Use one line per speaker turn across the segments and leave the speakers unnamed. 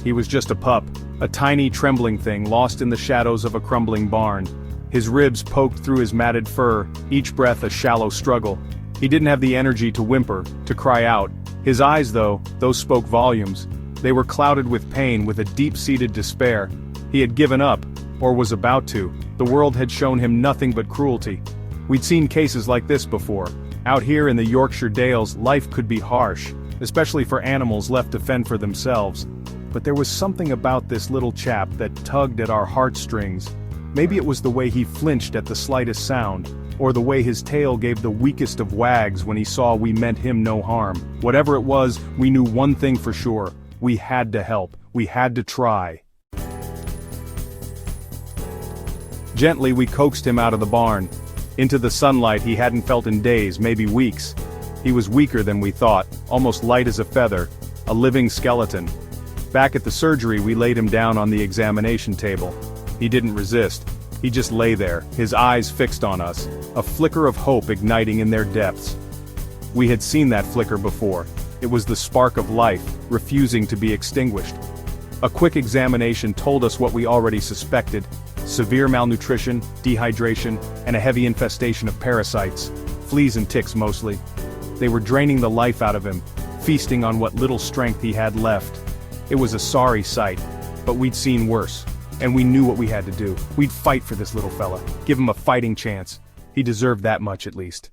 He was just a pup, a tiny trembling thing lost in the shadows of a crumbling barn. His ribs poked through his matted fur, each breath a shallow struggle. He didn't have the energy to whimper, to cry out. His eyes though, those spoke volumes. They were clouded with pain, with a deep-seated despair. He had given up, or was about to. The world had shown him nothing but cruelty. We'd seen cases like this before. Out here in the Yorkshire Dales, life could be harsh, especially for animals left to fend for themselves. But there was something about this little chap that tugged at our heartstrings. Maybe it was the way he flinched at the slightest sound, or the way his tail gave the weakest of wags when he saw we meant him no harm. Whatever it was, we knew one thing for sure. We had to help. We had to try. Gently we coaxed him out of the barn. Into the sunlight he hadn't felt in days, maybe weeks. He was weaker than we thought, almost light as a feather, a living skeleton. Back at the surgery we laid him down on the examination table. He didn't resist. He just lay there, his eyes fixed on us, a flicker of hope igniting in their depths. We had seen that flicker before. It was the spark of life, refusing to be extinguished. A quick examination told us what we already suspected: severe malnutrition, dehydration, and a heavy infestation of parasites, fleas and ticks mostly. They were draining the life out of him, feasting on what little strength he had left. It was a sorry sight, but we'd seen worse. And we knew what we had to do. We'd fight for this little fella, give him a fighting chance. He deserved that much at least.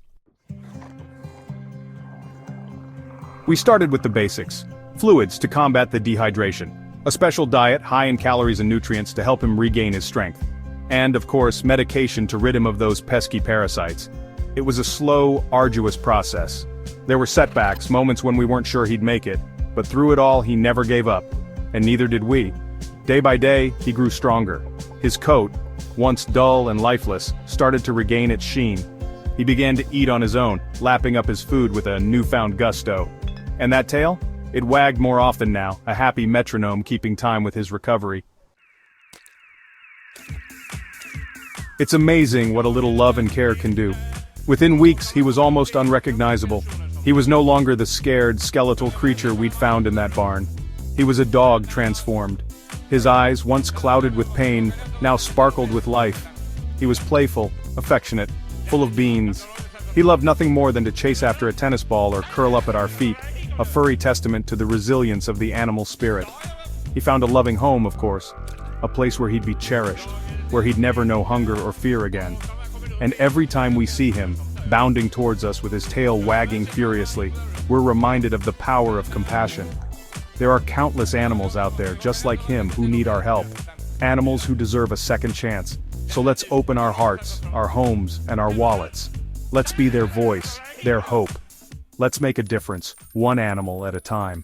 We started with the basics. Fluids to combat the dehydration. A special diet high in calories and nutrients to help him regain his strength. And of course, medication to rid him of those pesky parasites. It was a slow, arduous process. There were setbacks, moments when we weren't sure he'd make it. But through it all, he never gave up. And neither did we. Day by day, he grew stronger. His coat, once dull and lifeless, started to regain its sheen. He began to eat on his own, lapping up his food with a newfound gusto. And that tail? It wagged more often now, a happy metronome keeping time with his recovery. It's amazing what a little love and care can do. Within weeks, he was almost unrecognizable. He was no longer the scared, skeletal creature we'd found in that barn. He was a dog transformed. His eyes, once clouded with pain, now sparkled with life. He was playful, affectionate, full of beans. He loved nothing more than to chase after a tennis ball or curl up at our feet, a furry testament to the resilience of the animal spirit. He found a loving home, of course, a place where he'd be cherished, where he'd never know hunger or fear again. And every time we see him, bounding towards us with his tail wagging furiously, we're reminded of the power of compassion. There are countless animals out there just like him who need our help. Animals who deserve a second chance. So let's open our hearts, our homes, and our wallets. Let's be their voice, their hope. Let's make a difference, one animal at a time.